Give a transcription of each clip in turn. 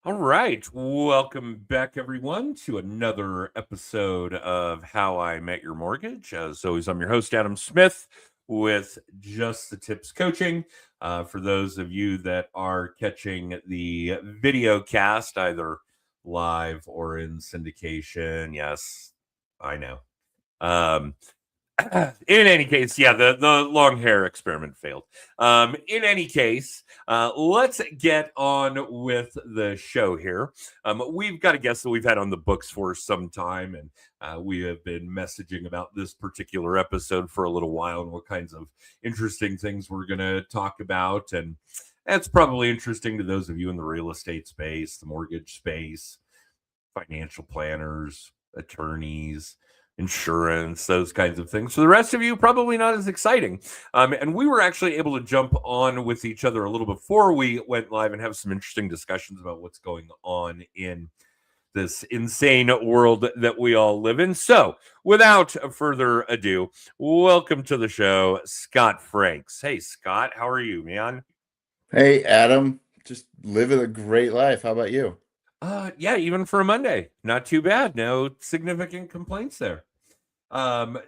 All right. Welcome back, everyone, to another episode of How I Met Your Mortgage. As always, I'm your host, Adam Smith, with Just the Tips Coaching. For those of you that are catching the video cast, either live or in syndication, yes, I know. Um, in any case, yeah, the long hair experiment failed. In any case, let's get on with the show here. We've got a guest that we've had on the books for some time, and we have been messaging about this particular episode for a little while and what kinds of interesting things we're going to talk about. And that's probably interesting to those of you in the real estate space, the mortgage space, financial planners, attorneys, insurance, those kinds of things. For the rest of you, probably not as exciting. And we were actually able to jump on with each other a little before we went live and have some interesting discussions about what's going on in this insane world that we all live in. So, without further ado, welcome to the show, Scott Franks. Hey, Scott, how are you, man? Hey, Adam, just living a great life. How about you? Yeah, even for a Monday, not too bad. No significant complaints there.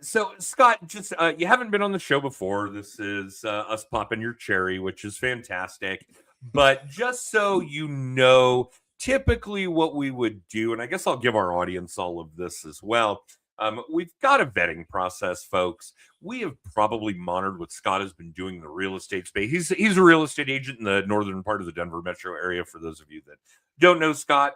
So Scott, just you haven't been on the show before. This is us popping your cherry, which is fantastic. But just so you know, typically what we would do, and I guess I'll give our audience all of this as well. We've got a vetting process, folks. We have probably monitored what Scott has been doing in the real estate space. He's a real estate agent in the northern part of the Denver metro area. For those of you that don't know Scott,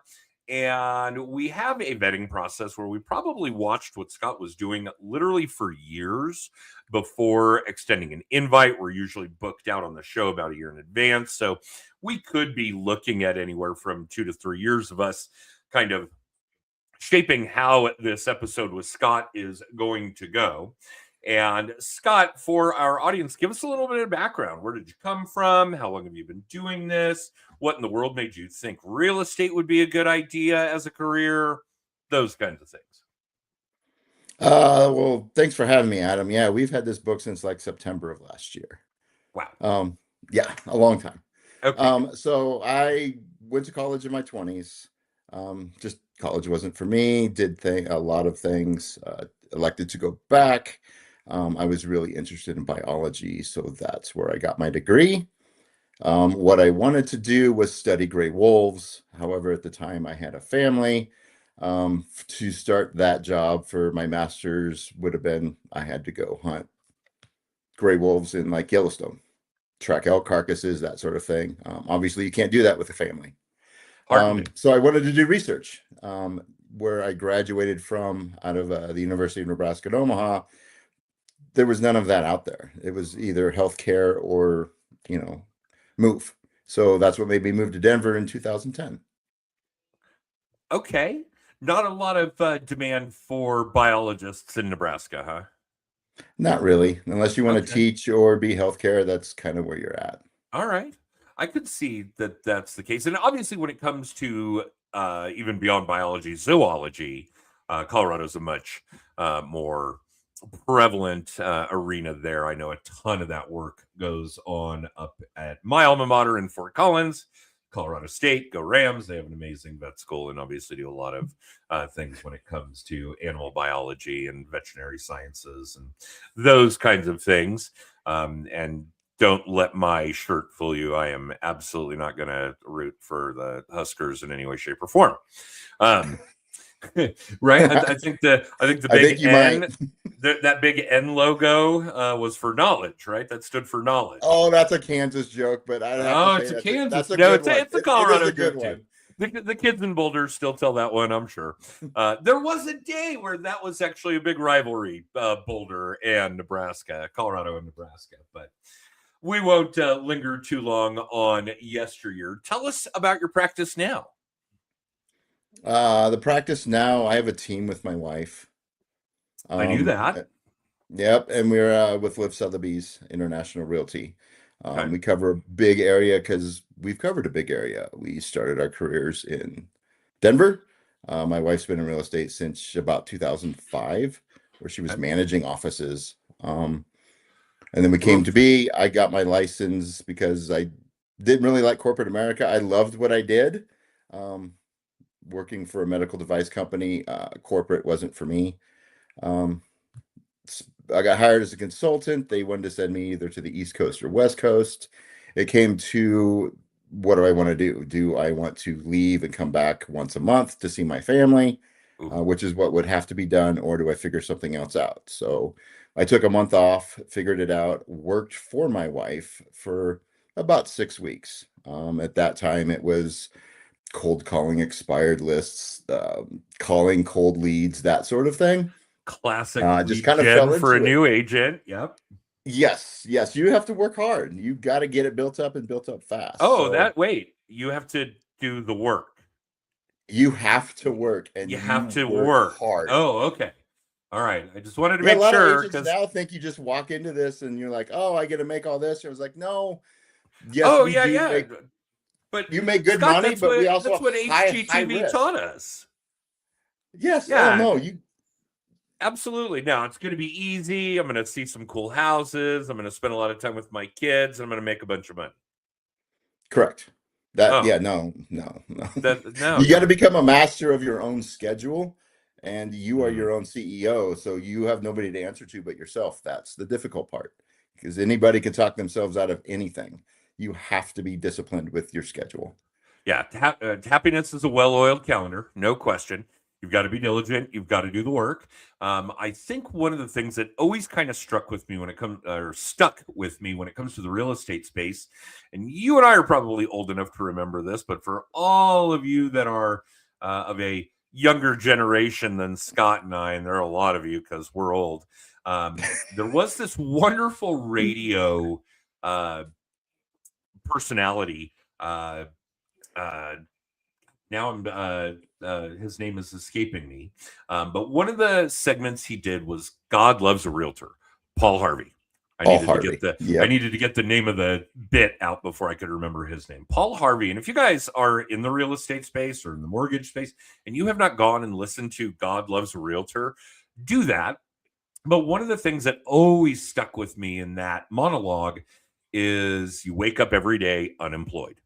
and we have a vetting process where we probably watched what Scott was doing literally for years before extending an invite. We're usually booked out on the show about a year in advance. So we could be looking at anywhere from 2 to 3 years of us kind of shaping how this episode with Scott is going to go. And Scott, for our audience, give us a little bit of background. Where did you come from? How long have you been doing this? What in the world made you think real estate would be a good idea as a career? Those kinds of things. Well, thanks for having me, Adam. Yeah, we've had this book since like September of last year. Wow. Yeah, a long time. Okay. So I went to college in my 20s. Just college wasn't for me. A lot of things. Elected to go back. I was really interested in biology, so that's where I got my degree. What I wanted to do was study gray wolves. However, at the time I had a family. To start that job for my master's would have been I had to go hunt gray wolves in like Yellowstone, track elk carcasses, that sort of thing. Obviously, you can't do that with a family. Hardly. So I wanted to do research. Where I graduated from out of the University of Nebraska at Omaha, there was none of that out there. It was either healthcare or, move. So that's what made me move to Denver in 2010. Okay. Not a lot of demand for biologists in Nebraska, huh? Not really, unless you want to Okay. teach or be healthcare, that's kind of where you're at. All right. I could see that that's the case. And obviously, when it comes to even beyond biology, zoology, Colorado's a much more prevalent arena there. I know a ton of that work goes on up at my alma mater in Fort Collins, Colorado State. Go Rams. They have an amazing vet school and obviously do a lot of things when it comes to animal biology and veterinary sciences and those kinds of things. And don't let my shirt fool you. I am absolutely not going to root for the Huskers in any way, shape, or form. Um, right? I think the I big think you might. N, that big N logo was for knowledge, right? That stood for knowledge. Oh, that's a Kansas joke, but I'd have to Oh, say it's a that's Kansas. a No, good it's a, one. it's a It is Colorado a good joke too. one. The kids in Boulder still tell that one, I'm sure. There was a day where that was actually a big rivalry, Boulder and Nebraska, Colorado and Nebraska. But we won't linger too long on yesteryear. Tell us about your practice now. The practice now, I have a team with my wife. I knew Um, that. yep, and we're with Liv Sotheby's International Realty. Okay. We cover a big area because we've covered a big area. We started our careers in Denver. My wife's been in real estate since about 2005, where she was Okay. managing offices. And then we came to Oof. be. I got my license because I didn't really like corporate America. I loved what I did, Um, Working for a medical device company, corporate wasn't for me. Um, I got hired as a consultant. They wanted to send me either to the East Coast or West Coast. It came to, what do I want to do? Do I want to leave and come back once a month to see my family, Ooh. which is what would have to be done, or do I figure something else out? So I took a month off, figured it out, worked for my wife for about 6 weeks. At that time, it was cold calling expired lists, calling cold leads, that sort of thing. Classic Just lead kind of gen fell for a into it. new agent. Yep. Yes, you have to work hard. You got to get it built up and built up fast. Oh, So wait, you have to do the work. you have to work, and You have you to work work. hard. Oh, okay. All right. I just wanted to Yeah, a make lot of sure agents because, now think you just walk into this and you're like, "Oh, I get to make all this." I was like, "No, yes, oh we yeah, do yeah. make But you make good Scott, money, but we also that's have what high HGTV risk." taught us. Yes. Oh Yeah, no, you absolutely. Now it's going to be easy. I'm going to see some cool houses. I'm going to spend a lot of time with my kids. And I'm going to make a bunch of money. correct. That Oh, yeah, no. no, You got to no. become a master of your own schedule, and you are Mm. your own CEO, so you have nobody to answer to but yourself. That's the difficult part, because anybody can talk themselves out of anything. You have to be disciplined with your schedule. Yeah, happiness is a well-oiled calendar, no question. You've got to be diligent. You've got to do the work. I think one of the things that always kind of struck with me when it comes, or stuck with me when it comes to the real estate space, and you and I are probably old enough to remember this, but for all of you that are of a younger generation than Scott and I, and there are a lot of you because we're old, there was this wonderful radio uh, personality. Uh, now his name is escaping me. But one of the segments he did was God Loves a Realtor, Paul Harvey. Paul Harvey. I Yep. needed to get the name of the bit out before I could remember his name. Paul Harvey. And if you guys are in the real estate space or in the mortgage space and you have not gone and listened to God Loves a Realtor, do that. But one of the things that always stuck with me in that monologue is you wake up every day unemployed.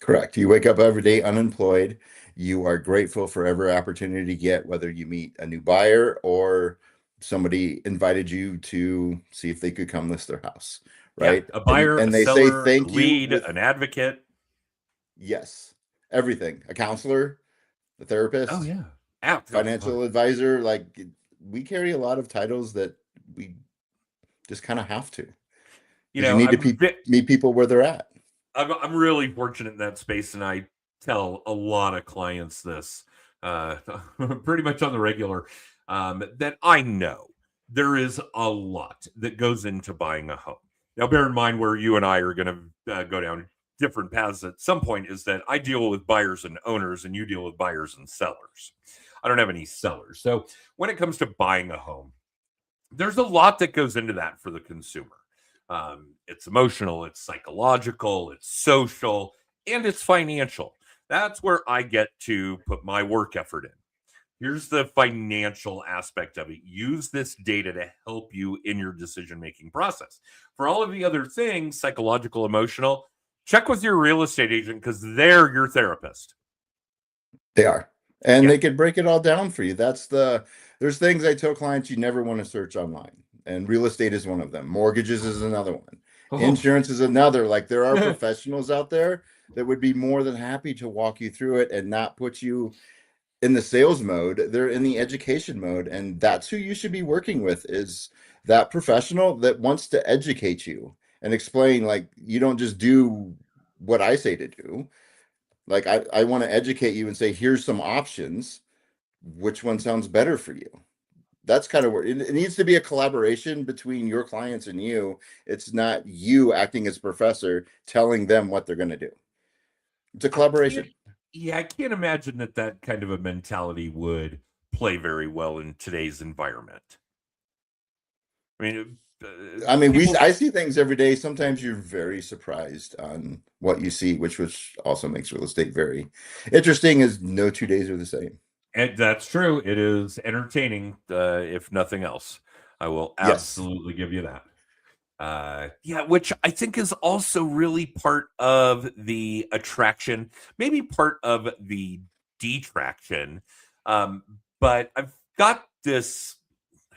Correct. You wake up every day unemployed. You are grateful for every opportunity you get, whether you meet a new buyer or somebody invited you to see if they could come list their house, Yeah, right? a And buyer, a and they say seller, a thank you lead, with an advocate. yes, everything. A counselor, a Oh therapist, yeah. financial advisor, like we carry a lot of titles that we just kind of have to You because you know, need to meet people where they're at. I'm really fortunate in that space, and I tell a lot of clients this uh, pretty much on the regular that I know there is a lot that goes into buying a home. Now, bear in mind where you and I are going to go down different paths at some point is that I deal with buyers and owners, and you deal with buyers and sellers. I don't have any sellers. So when it comes to buying a home, there's a lot that goes into that for the consumer. It's emotional, it's psychological, it's social, and it's financial. That's where I get to put my work effort in. Here's the financial aspect of it. Use this data to help you in your decision making process. For all of the other things, psychological, emotional, check with your real estate agent because they're your therapist. They are. And Yeah. they could break it all down for you. There's things I tell clients you never want to search online. And real estate is one of them. Mortgages is another one. Oh. Insurance is another. Like there are professionals out there that would be more than happy to walk you through it and not put you in the sales mode. They're in the education mode. And that's who you should be working with is that professional that wants to educate you and explain like you don't just do what I say to do. Like I want to educate you and say, here's some options. Which one sounds better for you? That's kind of where it needs to be a collaboration between your clients and you. It's not you acting as professor telling them what they're going to do. It's a I can't, collaboration. yeah, I can't imagine that kind of a mentality would play very well in today's environment. I mean, I mean, people, I see things every day. Sometimes you're very surprised on what you see, which also makes real estate very interesting. Is no 2 days are the same. and that's true. It is entertaining, if nothing else. I will Yes. absolutely give you that. Yeah, which I think is also really part of the attraction, maybe part of the detraction. Um, but I've got this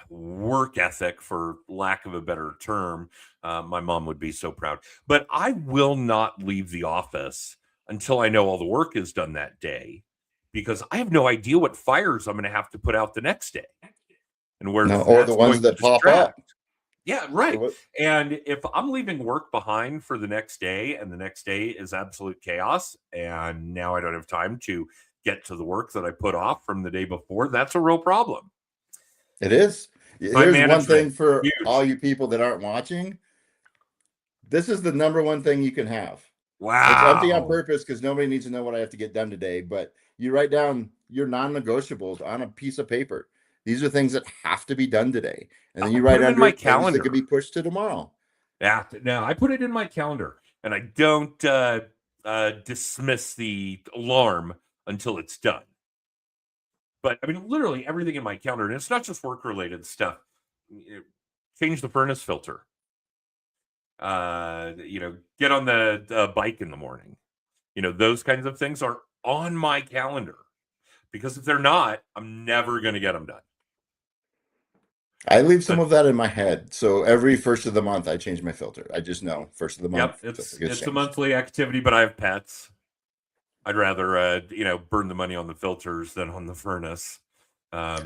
work ethic, for lack of a better term. My mom would be so proud, but I will not leave the office until I know all the work is done that day, because I have no idea what fires I'm going to have to put out the next day and where No, or the that's ones going to that pop up. distract. Yeah, right. And if I'm leaving work behind for the next day and the next day is absolute chaos, and now I don't have time to get to the work that I put off from the day before, that's a real problem. It is. Time Here's one management, thing for all huge. you people that aren't watching. This is the number one thing you can have. It's empty on Wow. purpose because nobody needs to know what I have to get done today. But you write down your non-negotiables on a piece of paper. These are things that have to be done today. And then I you put write them in under my it things that could be calendar. pushed to tomorrow. Yeah, no, I put it in my calendar, and I don't dismiss the alarm until it's done. But I mean, literally everything in my calendar, and it's not just work related stuff. Change the furnace filter. Get on the bike in the morning. Those kinds of things are on my calendar, because if they're not, I'm never going to get them done. I leave some But of that in my head. So every first of the month, I change my filter. I just know first of the month, yep, filter it's gets it's a changed. monthly activity. But I have pets. I'd rather burn the money on the filters than on the furnace.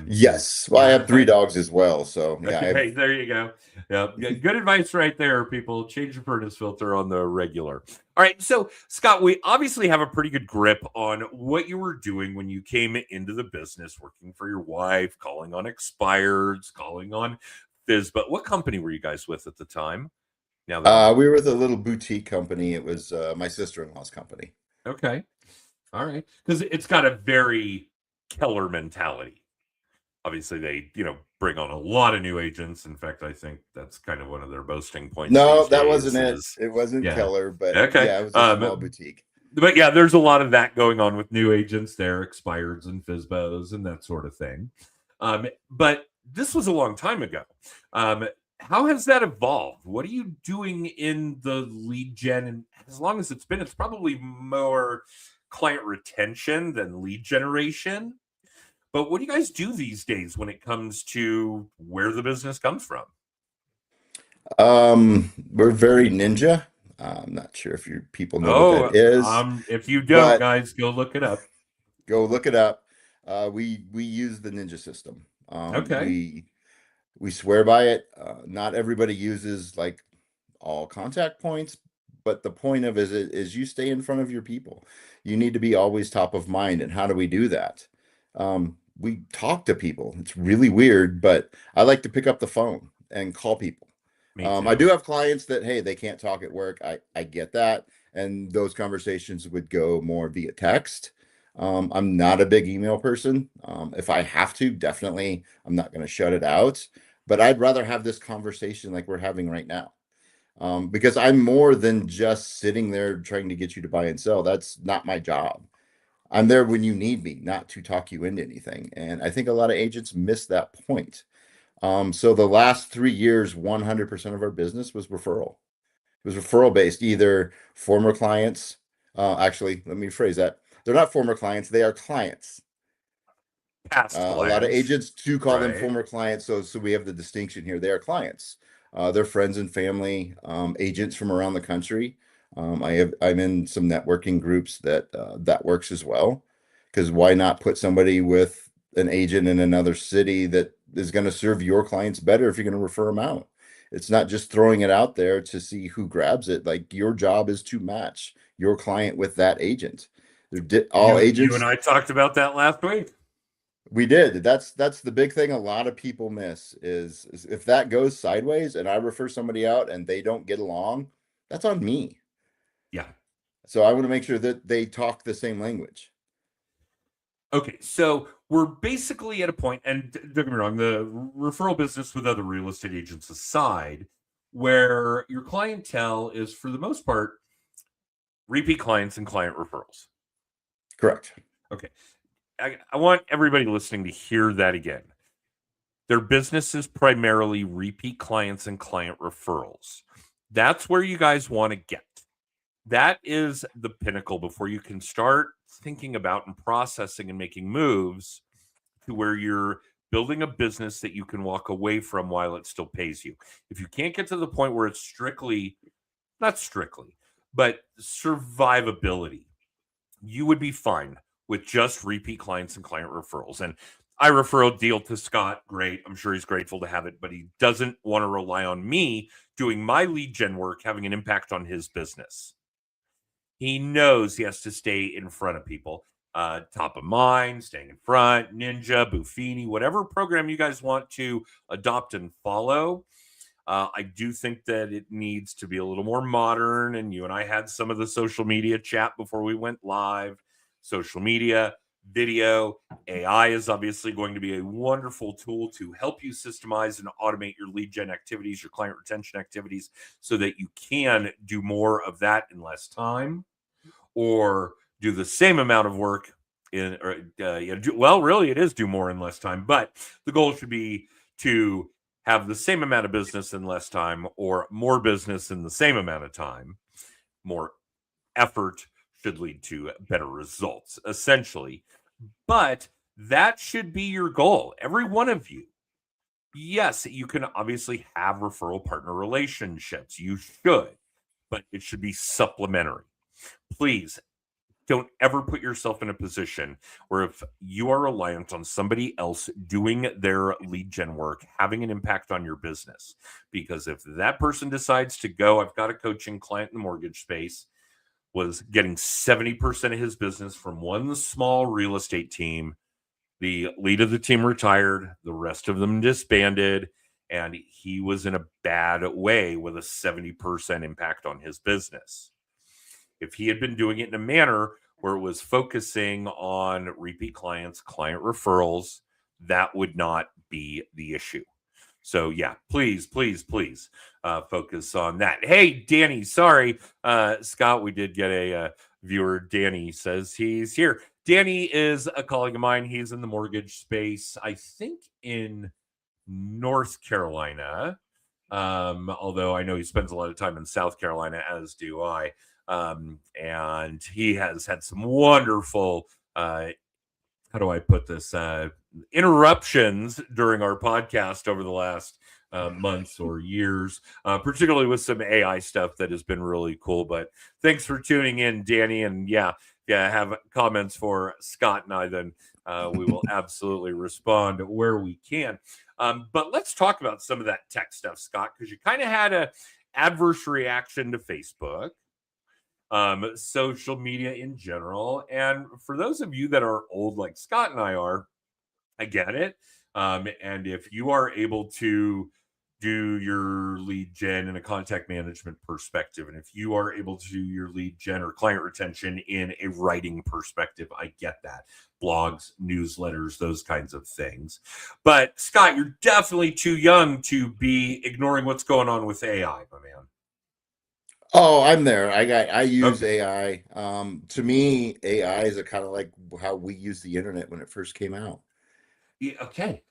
Yes. Well, I have 3 dogs as well. So yeah, Hey, there you go. Yeah, good advice right there, people. Change your furnace filter on the regular. All right, so Scott, we obviously have a pretty good grip on what you were doing when you came into the business, working for your wife, calling on expireds, calling on Fizz. But what company were you guys with at the time? Now that I'm we were with a little boutique company. It was my sister-in-law's company. okay, all right, because it's got a very Keller mentality. Obviously they bring on a lot of new agents. In fact, I think that's kind of one of their boasting points No, these that wasn't days it. is It wasn't yeah. Keller, but Okay. yeah, it was a small boutique. But yeah, there's a lot of that going on with new agents there, expireds and FISBOs and that sort of thing. But this was a long time ago. How has that evolved? What are you doing in the lead gen? And as long as it's probably more client retention than lead generation. But what do you guys do these days when it comes to where the business comes from? We're very ninja. I'm not sure if your people know what that Oh, is, if you don't, but guys, go look it up. go look it up. We use the ninja system. Okay. We swear by it. Not everybody uses like all contact points, but the point of it is you stay in front of your people. You need to be always top of mind. And how do we do that? We talk to people. It's really weird, but I like to pick up the phone and call people. Me I too. do have clients that, hey, they can't talk at work. I get that. And those conversations would go more via text. I'm not a big email person. If I have to, definitely, I'm not going to shut it out. But I'd rather have this conversation like we're having right now, because I'm more than just sitting there trying to get you to buy and sell. That's not my job. I'm there when you need me, not to talk you into anything. And I think a lot of agents miss that point. So the last 3 years, 100% of our business was referral. It was referral based, either former clients. Actually, let me phrase that. They're not former clients, they are clients. Past A lot of clients, agents do call them right? former clients, so we have the distinction here. They are clients. They're friends and family, agents from around the country. I'm in some networking groups that works as well. Because why not put somebody with an agent in another city that is going to serve your clients better if you're going to refer them out? It's not just throwing it out there to see who grabs it. Like your job is to match your client with that agent. All You and agents. I talked about that last week. We did. That's the big thing a lot of people miss is if that goes sideways and I refer somebody out and they don't get along, that's on me. Yeah. So I want to make sure that they talk the same language. Okay, so we're basically at a point, and don't get me wrong, the referral business with other real estate agents aside, where your clientele is for the most part repeat clients and client referrals. Correct. Okay. I want everybody listening to hear that again. Their business is primarily repeat clients and client referrals. That's where you guys want to get. That is the pinnacle before you can start thinking about and processing and making moves to where you're building a business that you can walk away from while it still pays you. If you can't get to the point where it's not strictly, but survivability, you would be fine with just repeat clients and client referrals. And I refer a deal to Scott. Great. I'm sure he's grateful to have it, but he doesn't want to rely on me doing my lead gen work having an impact on his business. He knows he has to stay in front of people. Top of mind, staying in front, Ninja, Buffini, whatever program you guys want to adopt and follow. I do think that it needs to be a little more modern. And you and I had some of the social media chat before we went live. Social media, video, AI is obviously going to be a wonderful tool to help you systemize and automate your lead gen activities, your client retention activities, so that you can do more of that in less time, or do the same amount of work in, really it is do more in less time, but the goal should be to have the same amount of business in less time, or more business in the same amount of time. More effort should lead to better results, essentially. But that should be your goal. Every one of you. Yes, you can obviously have referral partner relationships. You should, but it should be supplementary. Please don't ever put yourself in a position where if you are reliant on somebody else doing their lead gen work, having an impact on your business. Because if that person decides to go, I've got a coaching client in the mortgage space, was getting 70% of his business from one small real estate team. The lead of the team retired, the rest of them disbanded, and he was in a bad way with a 70% impact on his business. If he had been doing it in a manner where it was focusing on repeat clients, client referrals, that would not be the issue. So yeah, please focus on that. Hey, Danny, sorry, Scott, we did get a viewer. Danny says he's here. Danny is a colleague of mine. He's in the mortgage space, I think in North Carolina, although I know he spends a lot of time in South Carolina, as do I. And he has had some wonderful, how do I put this, interruptions during our podcast over the last months or years, particularly with some AI stuff that has been really cool. But thanks for tuning in, Danny. And yeah, have comments for Scott and I, then we will absolutely respond where we can. But let's talk about some of that tech stuff, Scott, because you kind of had a adverse reaction to Facebook, social media in general. And for those of you that are old like Scott and I are, I get it. And if you are able to do your lead gen in a contact management perspective, and if you are able to do your lead gen or client retention in a writing perspective, I get that. Blogs, newsletters, those kinds of things. But Scott, you're definitely too young to be ignoring what's going on with AI, my man. Oh, I'm there. I use AI. To me, AI is a kind of like how we use the internet when it first came out. Yeah, okay.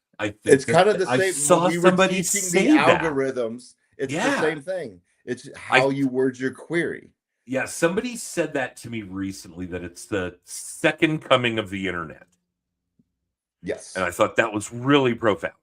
It's kind of the same. I saw we were somebody teaching say the that. algorithms. It's the same thing. It's how you word your query. Yeah, somebody said that to me recently, that it's the second coming of the internet. Yes. And I thought that was really profound.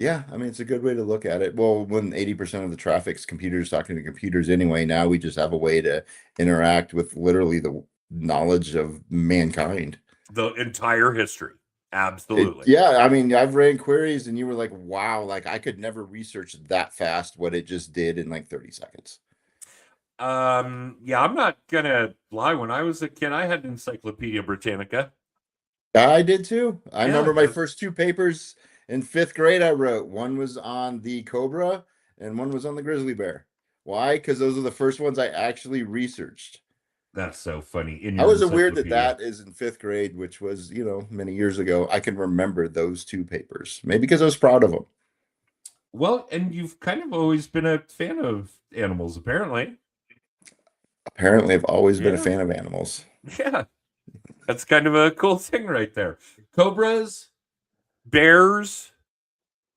Yeah, I mean, it's a good way to look at it. Well, when 80% of the traffic's computers talking to computers anyway, now we just have a way to interact with literally the knowledge of mankind. The entire history. Absolutely. Yeah, I mean, I've ran queries and you were like, wow, like I could never research that fast what it just did in like 30 seconds. Yeah, I'm not gonna lie. When I was a kid, I had Encyclopedia Britannica. I did too. I remember my first two papers in 5th grade I wrote. One was on the cobra and one was on the grizzly bear. Why? Because those are the first ones I actually researched. That's so funny. I was weird that is in 5th grade, which was, many years ago. I can remember those two papers. Maybe because I was proud of them. Well, and you've kind of always been a fan of animals, apparently. Apparently, I've always been a fan of animals. Yeah. That's kind of a cool thing right there. Cobras, bears,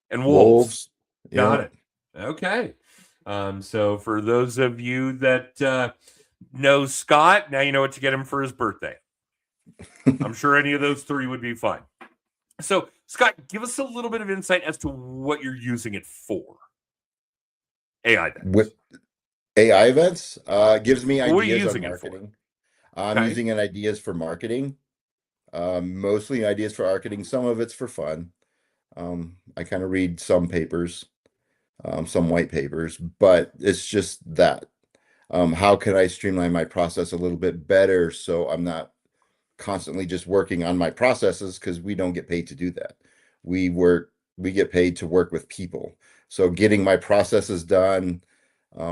and wolves. Wolves. Got Yeah. it. Okay. So for those of you that know Scott, now you know what to get him for his birthday. I'm sure any of those three would be fine. So, Scott, give us a little bit of insight as to what you're using it for. AI events. With AI events, gives me What are you ideas on using it for? marketing. I'm Okay. using it ideas for marketing. Mostly ideas for marketing. Some of it's for fun. I kind of read some papers, some white papers, but it's just that. How can I streamline my process a little bit better so I'm not constantly just working on my processes, because we don't get paid to do that. We get paid to work with people. So getting my processes done,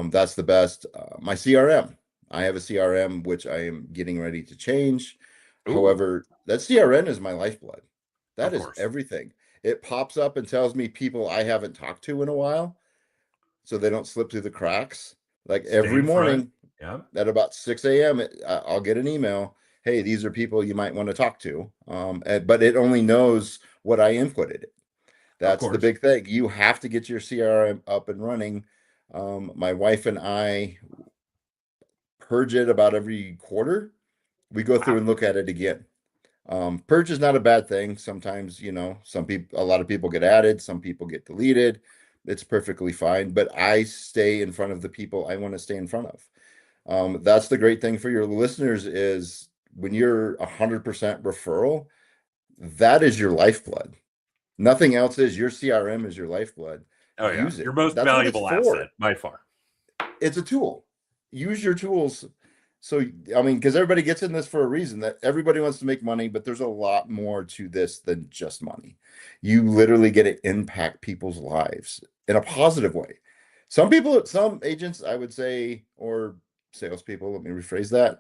that's the best. My CRM, I have a CRM which I am getting ready to change. Ooh, However, that CRM is my lifeblood. That of is course. everything. It pops up and tells me people I haven't talked to in a while, so they don't slip through the cracks. Like Stay every in front. morning Yeah. at about 6 a.m., I'll get an email. Hey, these are people you might want to talk to. But it only knows what I inputted. Of That's the course. big thing. You have to get your CRM up and running. My wife and I purge it about every quarter. We go through Wow. and look at it again. Purge is not a bad thing. Sometimes, a lot of people get added, some people get deleted. It's perfectly fine. But I stay in front of the people I want to stay in front of. That's the great thing for your listeners is when you're 100% referral, that is your lifeblood. Nothing else is. Your CRM is your lifeblood. Oh, yeah. Use it. Your most That's what it's valuable asset for. by far. It's a tool. Use your tools. So, I mean, because everybody gets in this for a reason, that everybody wants to make money, but there's a lot more to this than just money. You literally get to impact people's lives in a positive way. Some agents, I would say, or salespeople, let me rephrase that,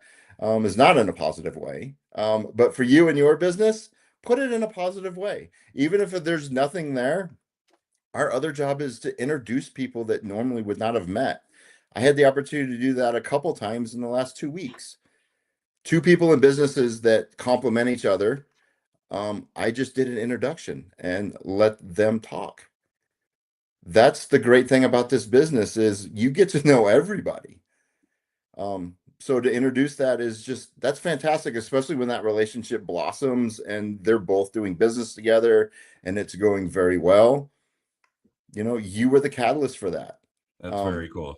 is not in a positive way. But for you and your business, put it in a positive way. Even if there's nothing there, our other job is to introduce people that normally would not have met. I had the opportunity to do that a couple times in the last 2 weeks. Two people in businesses that complement each other. I just did an introduction and let them talk. That's the great thing about this business is you get to know everybody. So to introduce that that's fantastic, especially when that relationship blossoms and they're both doing business together and it's going very well. You were the catalyst for that. That's very cool.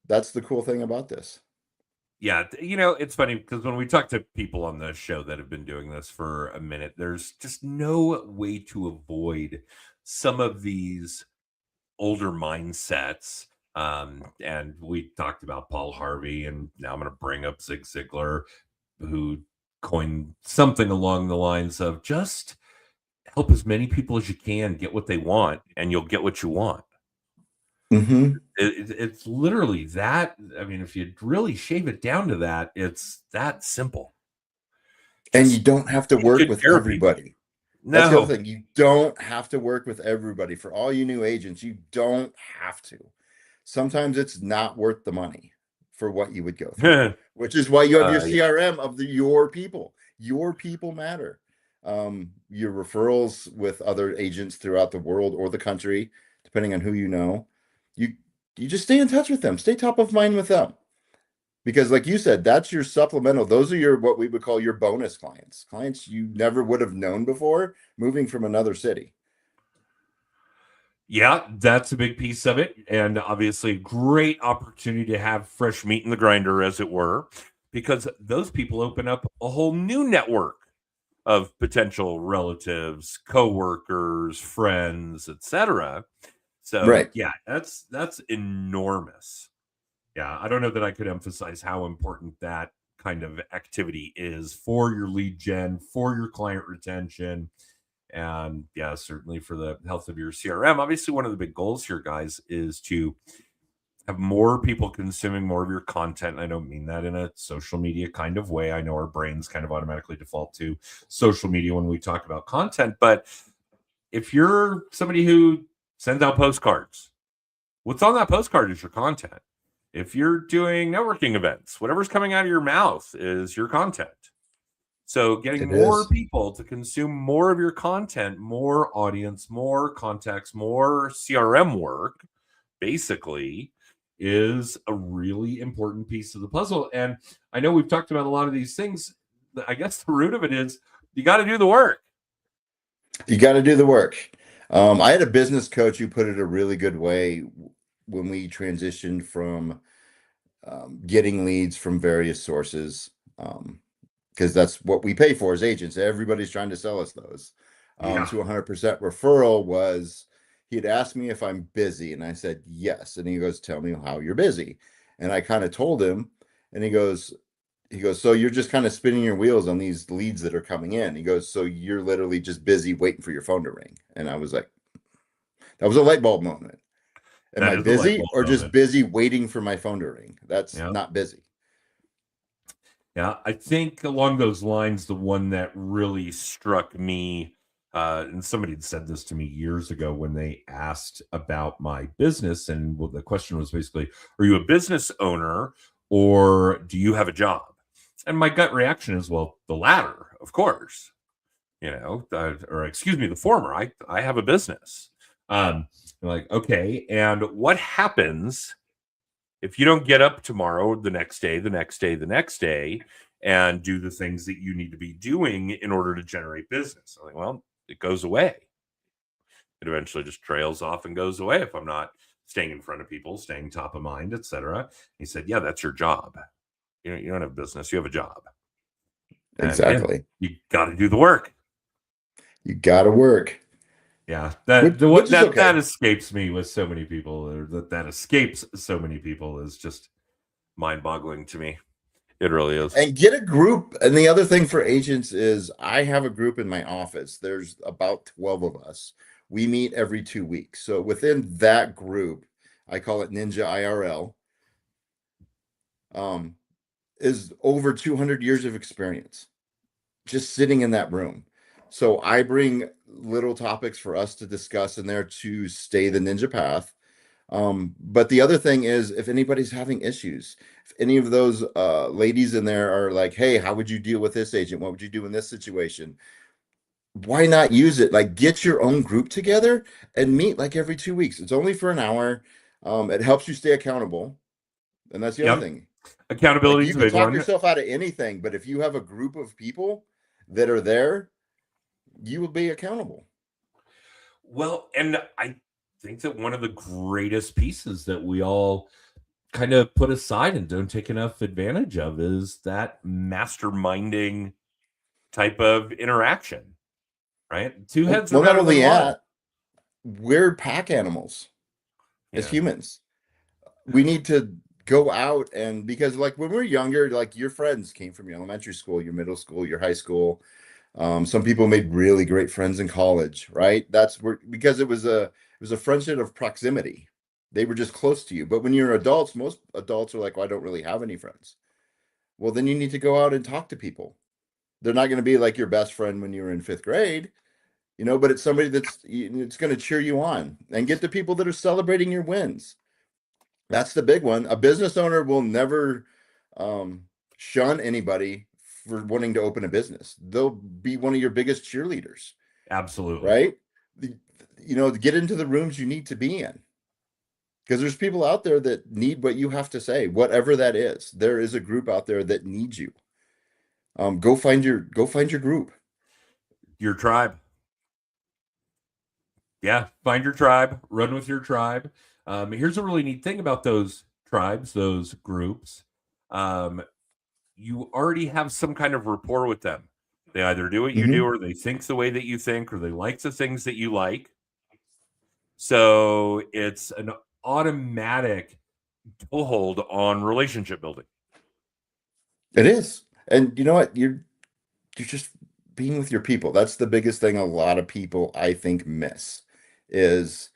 That's the cool thing about this. Yeah, it's funny because when we talk to people on the show that have been doing this for a minute, there's just no way to avoid some of these older mindsets. And we talked about Paul Harvey, and now I'm going to bring up Zig Ziglar, who coined something along the lines of just help as many people as you can get what they want, and you'll get what you want. Mm-hmm. It's literally that. I mean, if you really shave it down to that, it's that simple. And you don't have to work with everybody. That's the other thing. You don't have to work with everybody. For all you new agents, you don't have to. Sometimes it's not worth the money for what you would go through, which is why you have your CRM of your people. Your people matter. Your referrals with other agents throughout the world or the country, depending on who you know. You just stay in touch with them. Stay top of mind with them. Because like you said, that's your supplemental. Those are what we would call your bonus clients. Clients you never would have known before moving from another city. Yeah, that's a big piece of it. And obviously, great opportunity to have fresh meat in the grinder, as it were, because those people open up a whole new network of potential relatives, coworkers, friends, etc. So, right. Yeah, that's enormous. Yeah, I don't know that I could emphasize how important that kind of activity is for your lead gen, for your client retention, and yeah, certainly for the health of your CRM. Obviously, one of the big goals here, guys, is to have more people consuming more of your content. And I don't mean that in a social media kind of way. I know our brains kind of automatically default to social media when we talk about content, but if you're somebody who sends out postcards, what's on that postcard is your content. If you're doing networking events, whatever's coming out of your mouth is your content. So getting It more is. people to consume more of your content, more audience, more contacts, more CRM work, basically, is a really important piece of the puzzle. And I know we've talked about a lot of these things. I guess the root of it is you got to do the work. You got to do the work. I had a business coach who put it a really good way when we transitioned from getting leads from various sources, because that's what we pay for as agents. Everybody's trying to sell us those. Yeah. To 100% referral was, he'd asked me if I'm busy, and I said yes, and he goes, "Tell me how you're busy," and I kind of told him, and he goes, "So you're just kind of spinning your wheels on these leads that are coming in." He goes, "So you're literally just busy waiting for your phone to ring." And I was like, that was a light bulb moment. Am That I is a light busy bulb or just moment. busy waiting for my phone to ring? That's Yeah. not busy. Yeah. I think along those lines, the one that really struck me, and somebody had said this to me years ago when they asked about my business. And well, the question was basically, are you a business owner or do you have a job? And my gut reaction is, well, the latter, of course, or excuse me, the former. I have a business. Like, okay. And what happens if you don't get up tomorrow, the next day, the next day, the next day, and do the things that you need to be doing in order to generate business? I'm like, well, it goes away. It eventually just trails off and goes away if I'm not staying in front of people, staying top of mind, etc. He said, yeah, that's your job. You don't have business, you have a job. And again, Exactly. you got to do the work. You got to work, Yeah, which is that okay. escapes me with so many people, or that escapes so many people is just mind-boggling to me. It really is. And get a group. And the other thing for agents is I have a group in my office. There's about 12 of us. We meet every 2 weeks. So within that group, I call it Ninja IRL, um, is over 200 years of experience just sitting in that room. So I bring little topics for us to discuss in there to stay the ninja path. But the other thing is, if anybody's having issues, if any of those ladies in there are like, "Hey, how would you deal with this agent? What would you do in this situation?" Why not use it? Like, get your own group together and meet like every 2 weeks. It's only for an hour. It helps you stay accountable, and that's the other Yep. thing. Like, Accountability you is a can big talk one. yourself out of anything, but if you have a group of people that are there, you will be accountable. Well, and I think that one of the greatest pieces that we all kind of put aside and don't take enough advantage of is that masterminding type of interaction, right? Two heads are Well, not better than only one. that, we're pack animals as Yeah. humans. We need to go out, and because like when we're younger, like your friends came from your elementary school, your middle school, your high school. Some people made really great friends in college, right? That's where, because it was a friendship of proximity. They were just close to you. But when you're adults, most adults are like, well, I don't really have any friends. Well, then you need to go out and talk to people. They're not going to be like your best friend when you were in fifth grade, but it's somebody it's going to cheer you on, and get the people that are celebrating your wins. That's the big one. A business owner will never um, shun anybody for wanting to open a business. They'll be one of your biggest cheerleaders, Absolutely. right? The- to get into the rooms you need to be in, because there's people out there that need what you have to say, whatever that is. There is a group out there that needs you. Go find your group. Your tribe. Yeah, find your tribe, run with your tribe. Here's a really neat thing about those tribes, those groups. Um, you already have some kind of rapport with them. They either do what you do, Mhm. or they think the way that you think, or they like the things that you like. So it's an automatic toehold on relationship building. It is, and you know what? You're just being with your people. That's the biggest thing a lot of people I think miss is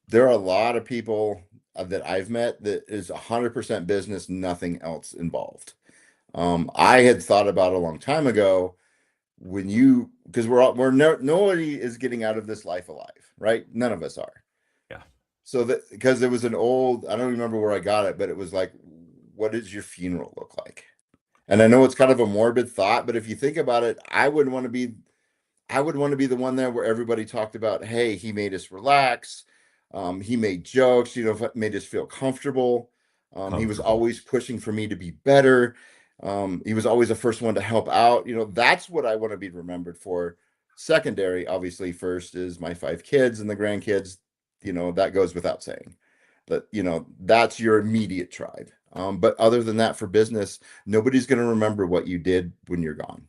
there are a lot of people that I've met that is 100% business, nothing else involved. I had thought about a long time ago when because we're no, nobody is getting out of this life alive, right? None of us are. Yeah. So that because it was an old, I don't remember where I got it, but it was like, what does your funeral look like? And I know it's kind of a morbid thought, but if you think about it, I would want to be the one there where everybody talked about, hey, he made us relax. He made jokes, made us feel comfortable. He was always pushing for me to be better. He was always the first one to help out. That's what I want to be remembered for. Secondary, obviously, first is my 5 kids and the grandkids. That goes without saying. But, that's your immediate tribe. But other than that, for business, nobody's going to remember what you did when you're gone.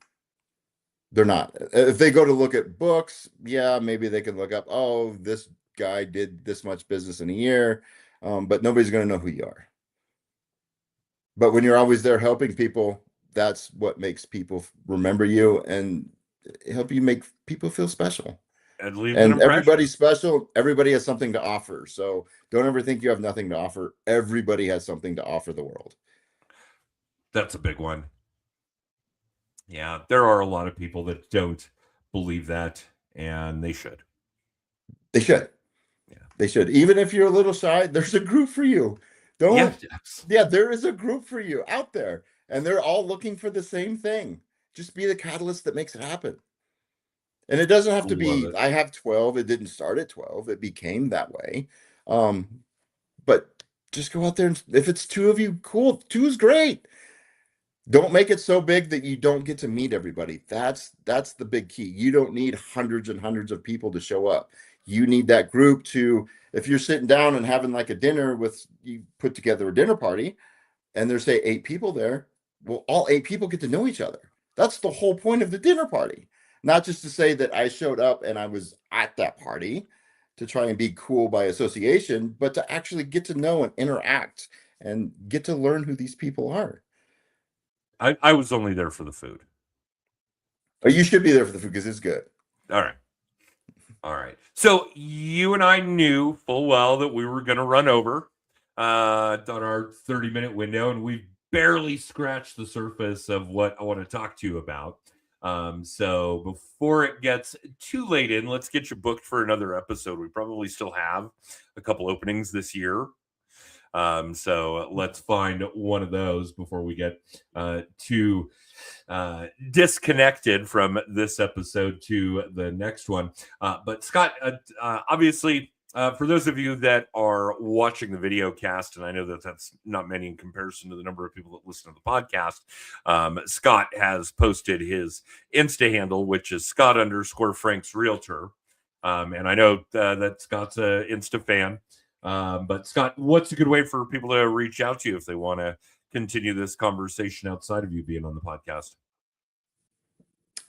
They're not. If they go to look at books, yeah, maybe they can look up, oh, this guy did this much business in a year, but nobody's going to know who you are. But when you're always there helping people, that's what makes people remember you and help you make people feel special. And everybody's special. Everybody has something to offer. So don't ever think you have nothing to offer. Everybody has something to offer the world. That's a big one. Yeah, there are a lot of people that don't believe that, and they should. They should. Yeah, they should. Even if you're a little shy, there's a group for you. Yeah, there is a group for you out there, and they're all looking for the same thing. Just be the catalyst that makes it happen. And it doesn't have to be, I have 12. It didn't start at 12. It became that way. But just go out there, and if it's 2 of you, cool. 2 is great. Don't make it so big that you don't get to meet everybody. That's the big key. You don't need hundreds and hundreds of people to show up. You need that group to, if you're sitting down and having like a dinner you put together a dinner party and there's say 8 people there, well, all 8 people get to know each other. That's the whole point of the dinner party. Not just to say that I showed up and I was at that party to try and be cool by association, but to actually get to know and interact and get to learn who these people are. I was only there for the food. Oh, you should be there for the food because it's good. All right. So you and I knew full well that we were going to run over on our 30-minute window, and we've barely scratched the surface of what I want to talk to you about. So before it gets too late in, let's get you booked for another episode. We probably still have a couple openings this year. So let's find one of those before we get too disconnected from this episode to the next one. But Scott, obviously, for those of you that are watching the video cast, and I know that that's not many in comparison to the number of people that listen to the podcast, Scott has posted his Insta handle, which is Scott_Franks Realtor. And I know that Scott's an Insta fan. But Scott, what's a good way for people to reach out to you if they want to continue this conversation outside of you being on the podcast?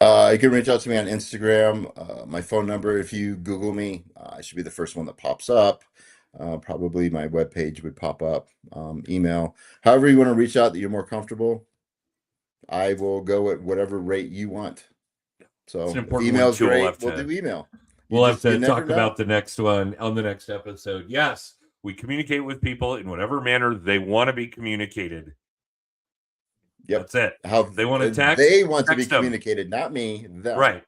You can reach out to me on Instagram. My phone number, if you Google me, I should be the first one that pops up. Probably my webpage would pop up. Email, however you want to reach out that you're more comfortable. I will go at whatever rate you want. So email's great. We'll do email. We'll have to talk about the next one on the next episode. Yes, we communicate with people in whatever manner they want to be communicated. Yep. That's it. How they want to text. They want to be communicated, not me. Them. Right.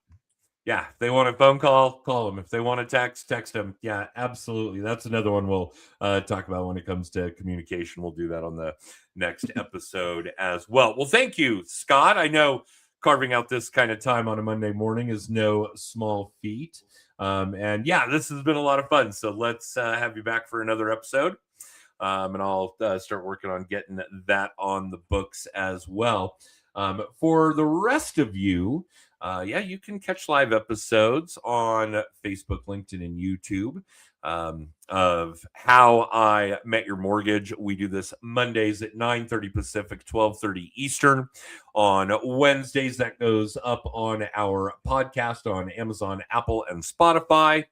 Yeah. If they want a phone call them. If they want to text them. Yeah, absolutely. That's another one we'll talk about when it comes to communication. We'll do that on the next episode as well. Well, thank you, Scott. I know carving out this kind of time on a Monday morning is no small feat. And yeah, this has been a lot of fun. So let's have you back for another episode. And I'll start working on getting that on the books as well. For the rest of you, you can catch live episodes on Facebook, LinkedIn, and YouTube of How I Met Your Mortgage. We do this Mondays at 9:30 Pacific, 12:30 Eastern. On Wednesdays, that goes up on our podcast on Amazon, Apple, and Spotify.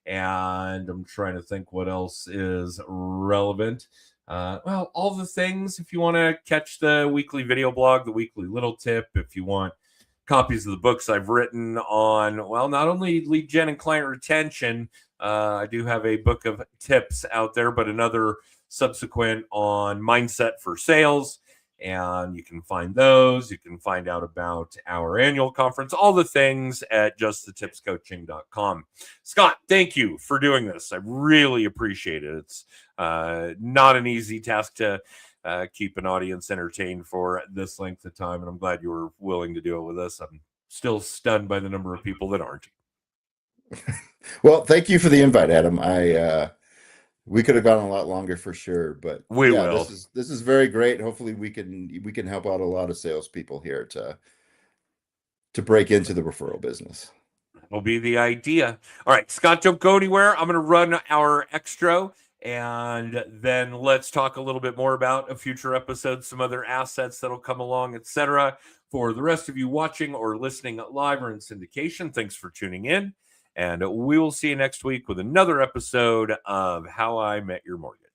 And I'm trying to think what else is relevant. Well, all the things. If you want to catch the weekly video blog, the weekly little tip, if you want copies of the books I've written on, well, not only lead gen and client retention, I do have a book of tips out there, but another subsequent on mindset for sales. And you can find those. You can find out about our annual conference, all the things at justthetipscoaching.com. Scott, thank you for doing this. I really appreciate it. It's not an easy task to keep an audience entertained for this length of time. And I'm glad you were willing to do it with us. I'm still stunned by the number of people that aren't. Well, thank you for the invite, Adam. We could have gone a lot longer for sure, but We yeah, will. this is very great. Hopefully we can help out a lot of salespeople here to break into the referral business. That'll be the idea. All right, Scott, don't go anywhere. I'm going to run our extra, and then let's talk a little bit more about a future episode, some other assets that'll come along, etc. For the rest of you watching or listening live or in syndication, thanks for tuning in. And we will see you next week with another episode of How I Met Your Mortgage.